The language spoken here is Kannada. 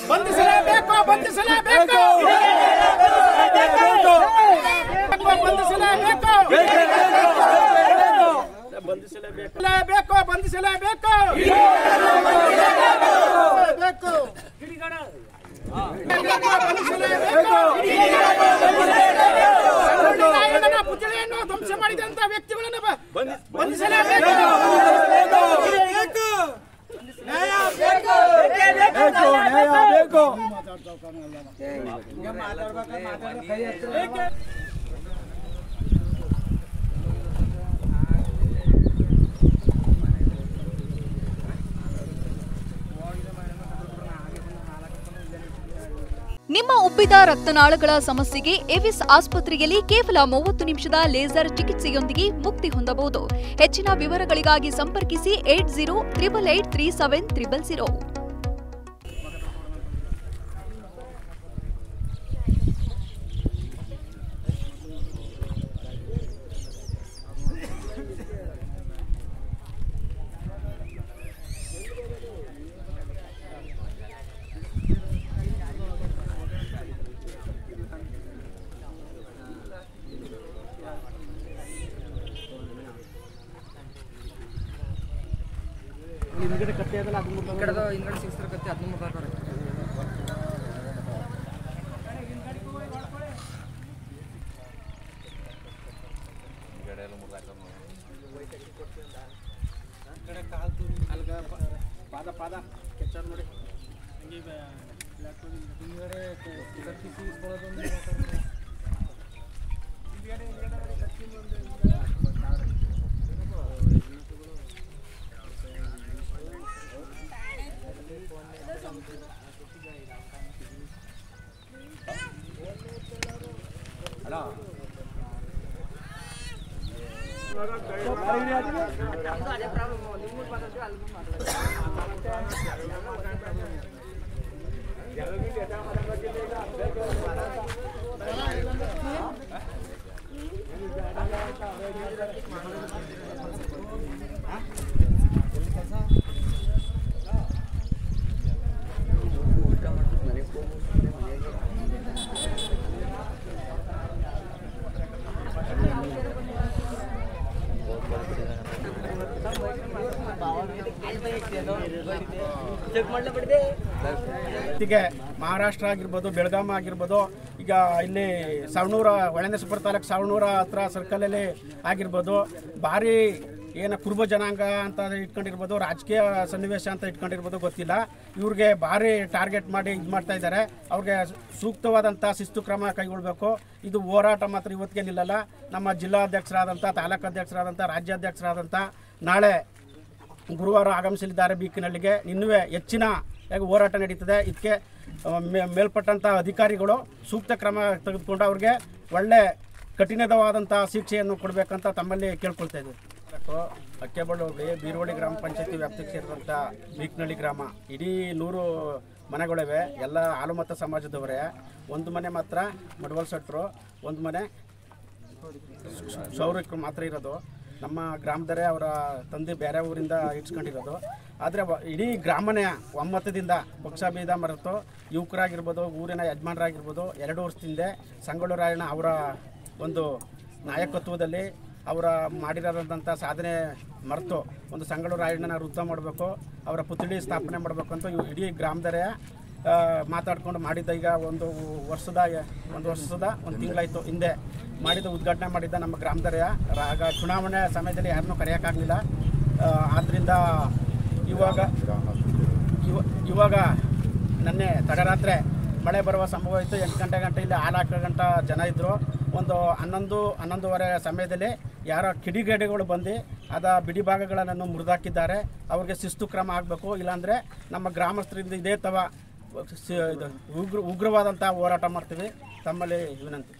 ಬಂಧಿಸಲೇಬೇಕು ಬಂಧಿಸಲೇಬೇಕು ಬಂಧಿಸಲೇಬೇಕು ಬಂಧಿಸಲೇಬೇಕು ಪುತ್ಥಳಿಯನ್ನು ಧ್ವಂಸ ಮಾಡಿದಂತಹ ವ್ಯಕ್ತಿಗಳನ್ನು ಬಂಧಿಸಲೇಬೇಕು. ನಿಮ್ಮ ಉಬ್ಬಿದ ರಕ್ತನಾಳಗಳ ಸಮಸ್ಯೆಗೆ ಎವಿಸ್ ಆಸ್ಪತ್ರೆಯಲ್ಲಿ ಕೇವಲ 30 ನಿಮಿಷದ ಲೇಸರ್ ಚಿಕಿತ್ಸೆಯೊಂದಿಗೆ ಮುಕ್ತಿ ಹೊಂದಬಹುದು. ಹೆಚ್ಚಿನ ವಿವರಗಳಿಗಾಗಿ ಸಂಪರ್ಕಿಸಿ 8088837300. ಹಿಂಗಡೆ ಕತ್ತೆ ಅದಲ್ಲ 13 ಹಿಂಗಡೆ ಹಿಂಗಡೆ ಸಿಕ್ಸ್ರ ಕತ್ತೆ 13 ಬರ್ತಾರೆ. ಹಿಂಗಡೆ ಎಲ್ಲ 3 ಹಾಕಮ್ಮ ಹಿಂಗಡೆ ಕಾಲ್ ತೂರಿ ಅಲ್ಗ ಪಾದ ಕೆಚ್ಚರ್ ನೋಡಿ ಹಂಗೆ ಬ್ಲಾಕ್ ಹಿಂಗಡೆ ಕತ್ತಿ ಸೀಸ್ಕೊಳ್ಳೋದು ಒಂದು ಹಿಂಗಡೆ ಕತ್ತಿ ಒಂದು ಮಹಾರಾಷ್ಟ್ರ ಆಗಿರ್ಬೋದು, ಬೆಳಗಾಂ ಆಗಿರ್ಬೋದು, ಈಗ ಇಲ್ಲಿ ಸವಣೂರ ಹೊಳೆನರಸೀಪುರ ತಾಲೂಕು ಸವಣೂರ ಹತ್ರ ಸರ್ಕಲಲ್ಲಿ ಆಗಿರ್ಬೋದು, ಭಾರಿ ಏನು ಕುರುಬ ಜನಾಂಗ ಅಂತ ಇಟ್ಕೊಂಡಿರ್ಬೋದು, ರಾಜಕೀಯ ಸನ್ನಿವೇಶ ಅಂತ ಇಟ್ಕೊಂಡಿರ್ಬೋದು ಗೊತ್ತಿಲ್ಲ, ಇವ್ರಿಗೆ ಭಾರಿ ಟಾರ್ಗೆಟ್ ಮಾಡಿ ಇದು ಮಾಡ್ತಾ ಇದ್ದಾರೆ. ಅವ್ರಿಗೆ ಸೂಕ್ತವಾದಂಥ ಶಿಸ್ತು ಕ್ರಮ ಕೈಗೊಳ್ಳಬೇಕು. ಇದು ಹೋರಾಟ ಮಾತ್ರ ಇವತ್ತಿಗೆ ನಿಲ್ಲಲ್ಲ. ನಮ್ಮ ಜಿಲ್ಲಾಧ್ಯಕ್ಷರಾದಂಥ, ತಾಲೂಕು ಅಧ್ಯಕ್ಷರಾದಂಥ, ರಾಜ್ಯಾಧ್ಯಕ್ಷರಾದಂಥ ನಾಳೆ ಗುರುವಾರ ಆಗಮಿಸಲಿದ್ದಾರೆ ಬೀಕಿನಹಳ್ಳಿಗೆ. ಇನ್ನೂ ಹೆಚ್ಚಿನ ಹೋರಾಟ ನಡೀತದೆ. ಇದಕ್ಕೆ ಮೇಲ್ಪಟ್ಟಂಥ ಅಧಿಕಾರಿಗಳು ಸೂಕ್ತ ಕ್ರಮ ತೆಗೆದುಕೊಂಡು ಅವ್ರಿಗೆ ಒಳ್ಳೆ ಕಠಿಣವಾದಂಥ ಶಿಕ್ಷೆಯನ್ನು ಕೊಡಬೇಕಂತ ತಮ್ಮಲ್ಲಿ ಕೇಳ್ಕೊಳ್ತಾ ಇದ್ದೀವಿ. ಅಕ್ಕೆಬಳ್ಳಿ ಹೋಬಳಿ ಬೀರವಳ್ಳಿ ಗ್ರಾಮ ಪಂಚಾಯತಿ ವ್ಯಾಪ್ತಿಗೆ ಸೇರಿದಂಥ ಬೀಕಿನಹಳ್ಳಿ ಗ್ರಾಮ ಇಡೀ 100 ಮನೆಗಳಿವೆ. ಎಲ್ಲ ಹಾಲುಮತ ಸಮಾಜದವರೇ. ಒಂದು ಮನೆ ಮಾತ್ರ ಮಡವಲ್ ಸಟ್ರು, ಒಂದು ಮನೆ ಸೌರಕ್ಕರು ಮಾತ್ರ ಇರೋದು. ನಮ್ಮ ಗ್ರಾಮದರೇ ಅವರ ತಂದೆ ಬೇರೆ ಊರಿಂದ ಇಟ್ಸ್ಕೊಂಡಿರೋದು. ಆದರೆ ಇಡೀ ಗ್ರಾಮನೇ ಒಮ್ಮತದಿಂದ ಪಕ್ಷ ಭೇದ ಮರೆತು ಯುವಕರಾಗಿರ್ಬೋದು, ಊರಿನ ಯಜಮಾನರಾಗಿರ್ಬೋದು, 2 ವರ್ಷದಿಂದ ಸಂಗೊಳ್ಳಿ ರಾಯಣ್ಣ ಅವರ ಒಂದು ನಾಯಕತ್ವದಲ್ಲಿ ಅವರ ಮಾಡಿರೋದಂಥ ಸಾಧನೆ ಮರೆತು ಒಂದು ಸಂಗೊಳ್ಳಿ ರಾಯಣ್ಣನ ವೃದ್ಧ ಮಾಡಬೇಕು, ಅವರ ಪುತ್ಥಳಿ ಸ್ಥಾಪನೆ ಮಾಡಬೇಕು ಅಂತ ಇಡೀ ಗ್ರಾಮದರೇ ಮಾತಾಡ್ಕೊಂಡು ಮಾಡಿದ್ದ. ಈಗ ಒಂದು ವರ್ಷದ ಒಂದು ತಿಂಗಳಾಯಿತು ಹಿಂದೆ ಮಾಡಿದ ಉದ್ಘಾಟನೆ ಮಾಡಿದ್ದ ನಮ್ಮ ಗ್ರಾಮದರೇ. ಆಗ ಚುನಾವಣೆ ಸಮಯದಲ್ಲಿ ಯಾರನ್ನೂ ಕರೆಯೋಕ್ಕಾಗಲಿಲ್ಲ. ಆದ್ದರಿಂದ ಇವಾಗ ನೆನ್ನೆ ತಡರಾತ್ರಿ ಮಳೆ ಬರುವ ಸಂಭವ ಇತ್ತು. 8 ಗಂಟೆ ಇಲ್ಲಿ 4 ಗಂಟೆ ಜನ ಇದ್ದರು. ಒಂದು 11-11:30 ಸಮಯದಲ್ಲಿ ಯಾರೋ ಕಿಡಿಗೇಡಿಗಳು ಬಂದು ಬಿಡಿ ಭಾಗಗಳನ್ನು ಮುರಿದಾಕಿದ್ದಾರೆ. ಅವ್ರಿಗೆ ಶಿಸ್ತು ಕ್ರಮ ಆಗಬೇಕು. ಇಲ್ಲಾಂದರೆ ನಮ್ಮ ಗ್ರಾಮಸ್ಥರಿಂದ ಇದೇ ಉಗ್ರವಾದಂಥ ಹೋರಾಟ ಮಾಡ್ತೀವಿ. ತಮ್ಮಲ್ಲಿ ವಿನಂತಿ.